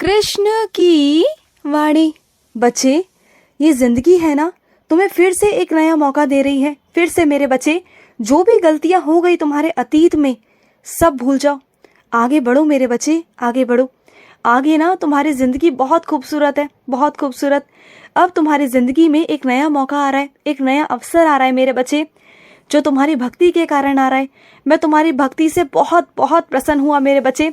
कृष्ण की वाणी। बच्चे, ये जिंदगी है ना, तुम्हें फिर से एक नया मौका दे रही है। फिर से मेरे बच्चे, जो भी गलतियां हो गई तुम्हारे अतीत में, सब भूल जाओ। आगे बढ़ो मेरे बच्चे, आगे बढ़ो। आगे ना तुम्हारी जिंदगी बहुत खूबसूरत है, बहुत खूबसूरत। अब तुम्हारी जिंदगी में एक नया मौका आ रहा है, एक नया अवसर आ रहा है मेरे बच्चे, जो तुम्हारी भक्ति के कारण आ रहा है। मैं तुम्हारी भक्ति से बहुत बहुत प्रसन्न हुआ मेरे बच्चे।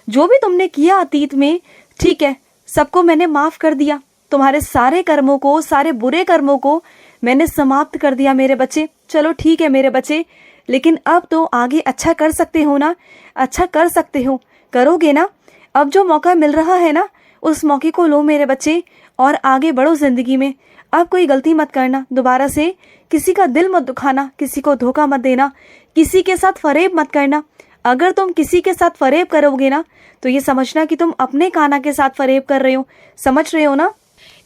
जो भी तुमने किया अतीत में, ठीक है, सबको मैंने माफ कर दिया। तुम्हारे सारे कर्मों को, सारे बुरे कर्मों को मैंने समाप्त कर दिया मेरे बच्चे। चलो ठीक है मेरे बच्चे, लेकिन अब तो आगे अच्छा कर सकते हो ना, अच्छा कर सकते हो, करोगे ना। अब जो मौका मिल रहा है ना, उस मौके को लो मेरे बच्चे और आगे बढ़ो जिंदगी में। अब कोई गलती मत करना दोबारा से, किसी का दिल मत दुखाना, किसी को धोखा मत देना, किसी के साथ फरेब मत करना। अगर तुम किसी के साथ फरेब करोगे ना, तो ये समझना कि तुम अपने कान्हा के साथ फरेब कर रहे हो। समझ रहे हो ना।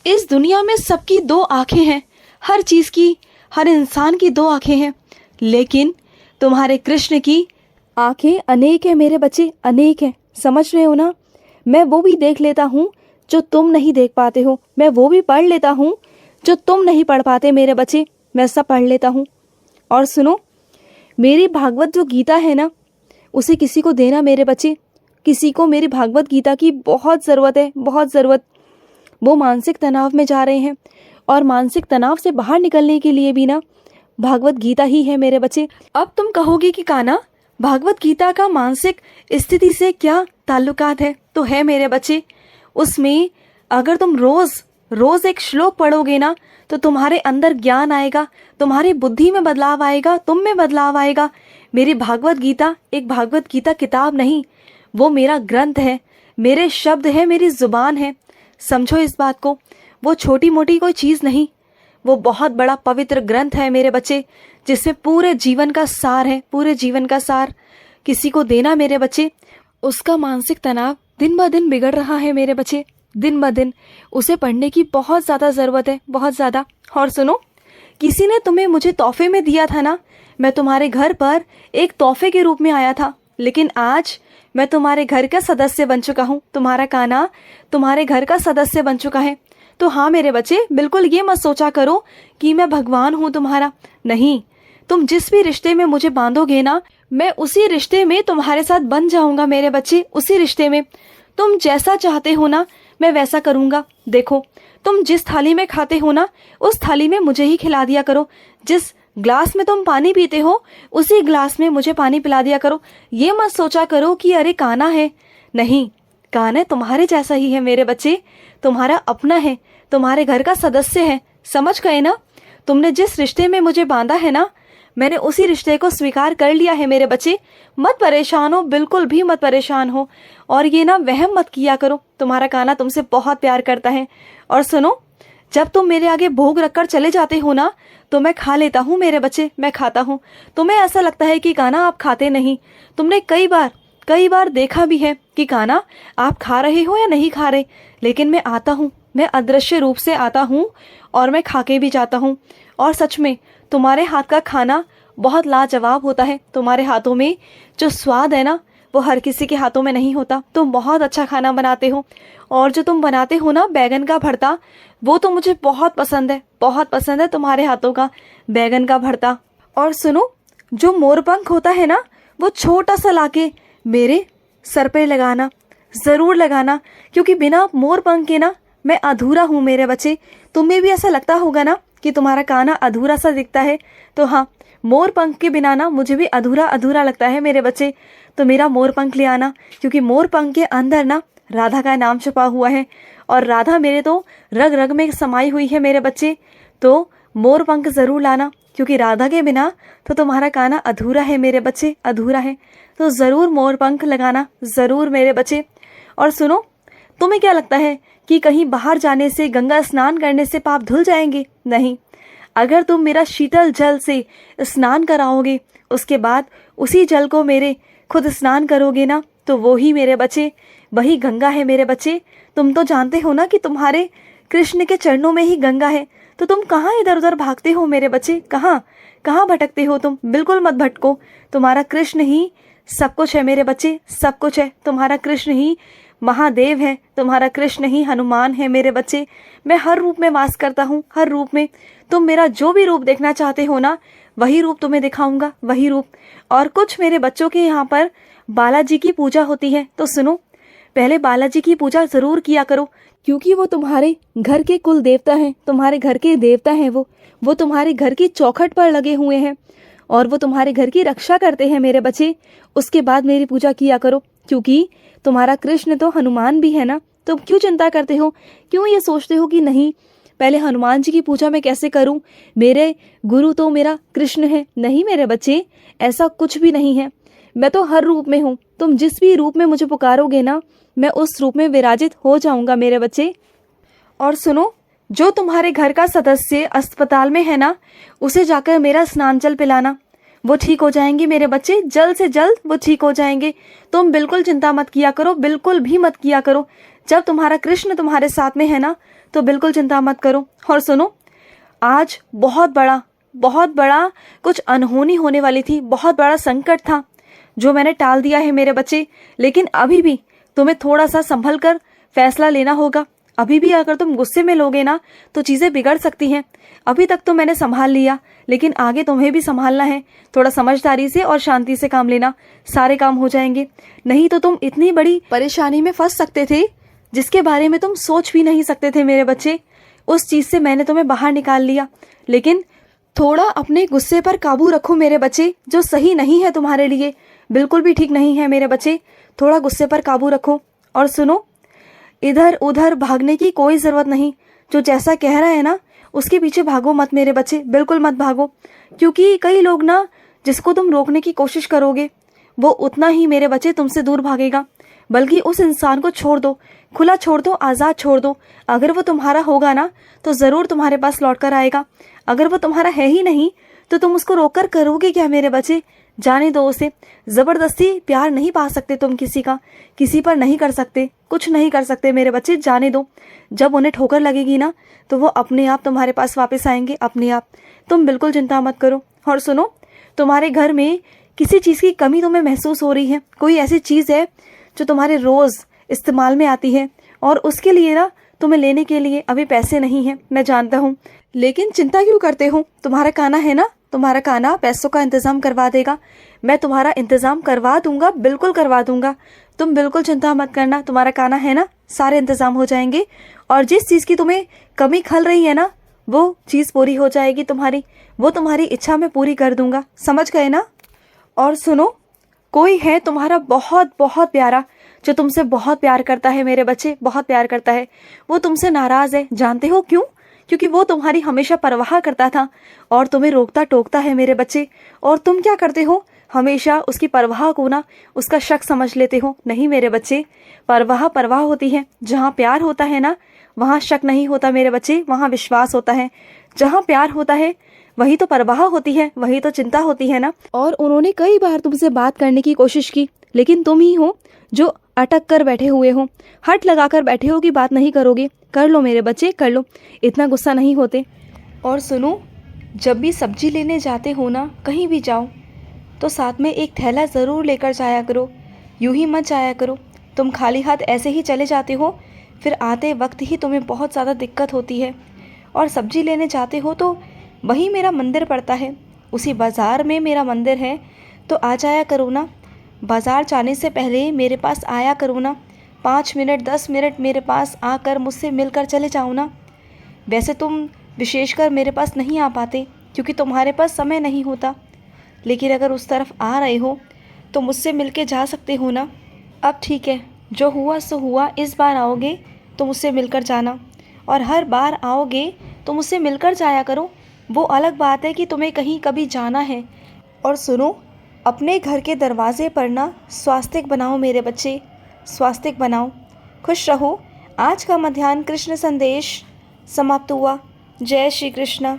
इस दुनिया में सबकी दो आंखें हैं, हर चीज की, हर इंसान की दो आंखें हैं, लेकिन तुम्हारे कृष्ण की आंखें अनेक है मेरे बच्चे, अनेक है। समझ रहे हो ना। मैं वो भी देख लेता हूँ जो तुम नहीं देख पाते हो, मैं वो भी पढ़ लेता हूँ जो तुम नहीं पढ़ पाते मेरे बच्चे, मैं सब पढ़ लेता हूँ। और सुनो, मेरी भागवत जो गीता है ना, उसे किसी को देना मेरे बच्चे। किसी को मेरी भागवत गीता की बहुत ज़रूरत है, बहुत ज़रूरत। वो मानसिक तनाव में जा रहे हैं, और मानसिक तनाव से बाहर निकलने के लिए भी ना भागवत गीता ही है मेरे बच्चे। अब तुम कहोगे कि कान्हा, भागवत गीता का मानसिक स्थिति से क्या ताल्लुकात है? तो है मेरे बच्चे। उसमें अगर तुम रोज रोज एक श्लोक पढ़ोगे ना, तो तुम्हारे अंदर ज्ञान आएगा, तुम्हारी बुद्धि में बदलाव आएगा, तुम में बदलाव आएगा। मेरी भागवत गीता एक भागवत गीता किताब नहीं, वो मेरा ग्रंथ है, मेरे शब्द है, मेरी जुबान है। समझो इस बात को। वो छोटी मोटी कोई चीज़ नहीं, वो बहुत बड़ा पवित्र ग्रंथ है मेरे बच्चे, जिसमें पूरे जीवन का सार है, पूरे जीवन का सार। किसी को देना मेरे बच्चे। उसका मानसिक तनाव दिन ब दिन बिगड़ रहा है मेरे बच्चे, दिन ब दिन। उसे पढ़ने की बहुत ज़्यादा ज़रूरत है, बहुत ज़्यादा। और सुनो, किसी ने तुम्हें मुझे तोहफे में दिया था ना, मैं तुम्हारे घर पर एक तोहफे के रूप में आया था, लेकिन आज मैं तुम्हारे घर का सदस्य बन चुका हूँ। तुम्हारा कान्हा तुम्हारे घर का सदस्य बन चुका है। तो हाँ मेरे बच्चे, बिल्कुल ये मत सोचा करो कि मैं भगवान हूँ तुम्हारा। नहीं, तुम जिस भी रिश्ते में मुझे बांधोगे ना, मैं उसी रिश्ते में तुम्हारे साथ बन जाऊंगा मेरे बच्चे, उसी रिश्ते में। तुम जैसा चाहते हो ना, मैं वैसा करूंगा। देखो, तुम जिस थाली में खाते हो ना, उस थाली में मुझे ही खिला दिया करो। जिस ग्लास में तुम पानी पीते हो, उसी ग्लास में मुझे पानी पिला दिया करो। ये मत सोचा करो कि अरे कान्हा है। नहीं, कान्हा तुम्हारे जैसा ही है मेरे बच्चे, तुम्हारा अपना है, तुम्हारे घर का सदस्य है। समझ गए ना। तुमने जिस रिश्ते में मुझे बांधा है ना, मैंने उसी रिश्ते को स्वीकार कर लिया है मेरे बच्चे। मत परेशान हो, बिल्कुल भी मत परेशान हो। और ये ना वहम मत किया करो, तुम्हारा कान्हा तुमसे बहुत प्यार करता है। और सुनो, जब तुम मेरे आगे भोग रखकर चले जाते हो ना, तो मैं खा लेता हूँ मेरे बच्चे, मैं खाता हूँ। तुम्हें ऐसा लगता है कि कान्हा आप खाते नहीं। तुमने कई बार देखा भी है कि कान्हा आप खा रहे हो या नहीं खा रहे, लेकिन मैं आता हूँ, मैं अदृश्य रूप से आता हूँ और मैं खा के भी जाता हूँ। और सच में तुम्हारे हाथ का खाना बहुत लाजवाब होता है। तुम्हारे हाथों में जो स्वाद है ना, वो हर किसी के हाथों में नहीं होता। तुम बहुत अच्छा खाना बनाते हो, और जो तुम बनाते हो ना बैगन का भरता, वो तो मुझे बहुत पसंद है, बहुत पसंद है तुम्हारे हाथों का बैगन का भरता। और सुनो, जो मोरपंख होता है ना, वो छोटा सा लाके मेरे सर पे लगाना, ज़रूर लगाना, क्योंकि बिना मोरपंख के ना मैं अधूरा हूँ मेरे बच्चे। तुम्हें भी ऐसा लगता होगा ना कि तुम्हारा कान्हा अधूरा सा दिखता है, तो हाँ, मोरपंख के बिना ना मुझे भी अधूरा अधूरा लगता है मेरे बच्चे। तो मेरा मोरपंख ले आना, क्योंकि मोरपंख के अंदर ना राधा का नाम छुपा हुआ है, और राधा मेरे तो रग रग में समाई हुई है मेरे बच्चे। तो मोरपंख ज़रूर लाना, क्योंकि राधा के बिना तो तुम्हारा कान्हा अधूरा है मेरे बच्चे, अधूरा है। तो ज़रूर मोरपंख लगाना, ज़रूर मेरे बच्चे। और सुनो, तुम्हें क्या लगता है कि कहीं बाहर जाने से, गंगा स्नान करने से पाप धुल जाएंगे? नहीं, अगर तुम मेरा शीतल जल से स्नान कराओगे, उसके बाद उसी जल को मेरे खुद स्नान करोगे ना, तो वो ही मेरे बच्चे, वही गंगा है मेरे बच्चे। तुम तो जानते हो ना कि तुम्हारे कृष्ण के चरणों में ही गंगा है। तो तुम कहाँ इधर उधर भागते हो मेरे बच्चे, कहाँ कहाँ भटकते हो तुम? बिल्कुल मत भटको, तुम्हारा कृष्ण ही सब कुछ है मेरे बच्चे, सब कुछ है। तुम्हारा कृष्ण ही महादेव है, तुम्हारा कृष्ण ही हनुमान है मेरे बच्चे। मैं हर रूप में वास करता हूँ, हर रूप में। तुम मेरा जो भी रूप देखना चाहते हो ना, वही रूप तुम्हें दिखाऊंगा, वही रूप। और कुछ मेरे बच्चों के यहाँ पर बालाजी की पूजा होती है, तो सुनो, पहले बालाजी की पूजा जरूर किया करो, क्योंकि वो तुम्हारे घर के कुल देवता हैं, तुम्हारे घर के देवता हैं। वो तुम्हारे घर की चौखट पर लगे हुए हैं और वो तुम्हारे घर की रक्षा करते हैं मेरे बच्चे। उसके बाद मेरी पूजा किया करो, क्योंकि तुम्हारा कृष्ण तो हनुमान भी है ना। तुम क्यों चिंता करते हो, क्यों ये सोचते हो कि नहीं पहले हनुमान जी की पूजा मैं कैसे करूं, मेरे गुरु तो मेरा कृष्ण है। नहीं मेरे बच्चे, ऐसा कुछ भी नहीं है। मैं तो हर रूप में हूँ। तुम जिस भी रूप में मुझे पुकारोगे ना, मैं उस रूप में विराजित हो जाऊंगा मेरे बच्चे। और सुनो, जो तुम्हारे घर का सदस्य अस्पताल में है ना, उसे जाकर मेरा स्नान जल पिलाना, वो ठीक हो जाएंगे मेरे बच्चे, जल्द से जल्द वो ठीक हो जाएंगे। तुम बिल्कुल चिंता मत किया करो, बिल्कुल भी मत किया करो। जब तुम्हारा कृष्ण तुम्हारे साथ में है ना, तो बिल्कुल चिंता मत करो। और सुनो, आज बहुत बड़ा कुछ अनहोनी होने वाली थी, बहुत बड़ा संकट था जो मैंने टाल दिया है मेरे बच्चे। लेकिन अभी भी तुम्हें थोड़ा सा संभल कर फैसला लेना होगा। अभी भी अगर तुम गुस्से में लोगे ना, तो चीज़ें बिगड़ सकती हैं। अभी तक तो मैंने संभाल लिया, लेकिन आगे तुम्हें भी संभालना है। थोड़ा समझदारी से और शांति से काम लेना, सारे काम हो जाएंगे। नहीं तो तुम इतनी बड़ी परेशानी में फंस सकते थे जिसके बारे में तुम सोच भी नहीं सकते थे मेरे बच्चे। उस चीज़ से मैंने तुम्हें बाहर निकाल लिया। लेकिन थोड़ा अपने गुस्से पर काबू रखो मेरे बच्चे, जो सही नहीं है तुम्हारे लिए, बिल्कुल भी ठीक नहीं है मेरे बच्चे। थोड़ा गुस्से पर काबू रखो। और सुनो, इधर उधर भागने की कोई ज़रूरत नहीं। जो जैसा कह रहा है ना, उसके पीछे भागो मत मेरे बच्चे, बिल्कुल मत भागो। क्योंकि कई लोग ना, जिसको तुम रोकने की कोशिश करोगे, वो उतना ही मेरे बच्चे तुमसे दूर भागेगा। बल्कि उस इंसान को छोड़ दो, खुला छोड़ दो, आज़ाद छोड़ दो। अगर वो तुम्हारा होगा ना, तो ज़रूर तुम्हारे पास लौट कर आएगा। अगर वो तुम्हारा है ही नहीं, तो तुम उसको रोक कर करोगे क्या मेरे बच्चे? जाने दो उसे। ज़बरदस्ती प्यार नहीं पा सकते तुम किसी का, किसी पर नहीं कर सकते, कुछ नहीं कर सकते मेरे बच्चे, जाने दो। जब उन्हें ठोकर लगेगी ना, तो वो अपने आप तुम्हारे पास वापस आएंगे, अपने आप। तुम बिल्कुल चिंता मत करो। और सुनो, तुम्हारे घर में किसी चीज़ की कमी तुम्हें महसूस हो रही है, कोई ऐसी चीज़ है जो तुम्हारे रोज़ इस्तेमाल में आती है, और उसके लिए ना तुम्हें लेने के लिए अभी पैसे नहीं हैं, मैं जानता हूँ। लेकिन चिंता क्यों करते हो? तुम्हारा काना है ना, तुम्हारा काना पैसों का इंतज़ाम करवा देगा। मैं तुम्हारा इंतज़ाम करवा दूंगा, बिल्कुल करवा दूंगा। तुम बिल्कुल चिंता मत करना, तुम्हारा काना है ना, सारे इंतज़ाम हो जाएंगे। और जिस चीज़ की तुम्हें कमी खल रही है ना, वो चीज़ पूरी हो जाएगी तुम्हारी। वो तुम्हारी इच्छा मैं पूरी कर दूंगा, समझ गए ना? और सुनो, कोई है तुम्हारा बहुत बहुत प्यारा, जो तुमसे बहुत प्यार करता है मेरे बच्चे, बहुत प्यार करता है। वो तुमसे नाराज़ है, जानते हो क्यों? क्योंकि वो तुम्हारी हमेशा परवाह करता था और तुम्हें रोकता टोकता है मेरे बच्चे। और तुम क्या करते हो? हमेशा उसकी परवाह को ना उसका शक समझ लेते हो। नहीं मेरे बच्चे, परवाह परवाह होती है। जहाँ प्यार होता है ना, वहाँ शक नहीं होता मेरे बच्चे, वहाँ विश्वास होता है। जहाँ प्यार होता है, वही तो परवाह होती है, वही तो चिंता होती है ना। और उन्होंने कई बार तुमसे बात करने की कोशिश की, लेकिन तुम ही हो जो अटक कर बैठे हुए हो, हट लगा कर बैठे हो कि बात नहीं करोगे। कर लो मेरे बच्चे, कर लो, इतना गुस्सा नहीं होते। और सुनो, जब भी सब्जी लेने जाते हो ना, कहीं भी जाओ, तो साथ में एक थैला ज़रूर लेकर जाया करो। यूं ही मत जाया करो। तुम खाली हाथ ऐसे ही चले जाते हो, फिर आते वक्त ही तुम्हें बहुत ज़्यादा दिक्कत होती है। और सब्जी लेने जाते हो तो वहीं मेरा मंदिर पड़ता है, उसी बाज़ार में मेरा मंदिर है, तो आ जाया करो ना। बाज़ार जाने से पहले मेरे पास आया करो ना। 5 मिनट 10 मिनट मेरे पास आकर मुझसे मिलकर चले जाओ ना। वैसे तुम विशेषकर मेरे पास नहीं आ पाते, क्योंकि तुम्हारे पास समय नहीं होता। लेकिन अगर उस तरफ आ रहे हो, तो मुझसे मिलके जा सकते हो ना। अब ठीक है, जो हुआ सो हुआ। इस बार आओगे तो मुझसे मिलकर जाना, और हर बार आओगे तो मुझसे मिलकर जाया करो। वो अलग बात है कि तुम्हें कहीं कभी जाना है। और सुनो, अपने घर के दरवाजे पर ना स्वास्तिक बनाओ मेरे बच्चे, स्वास्तिक बनाओ। खुश रहो। आज का मध्याह्न कृष्ण संदेश समाप्त हुआ। जय श्री कृष्ण।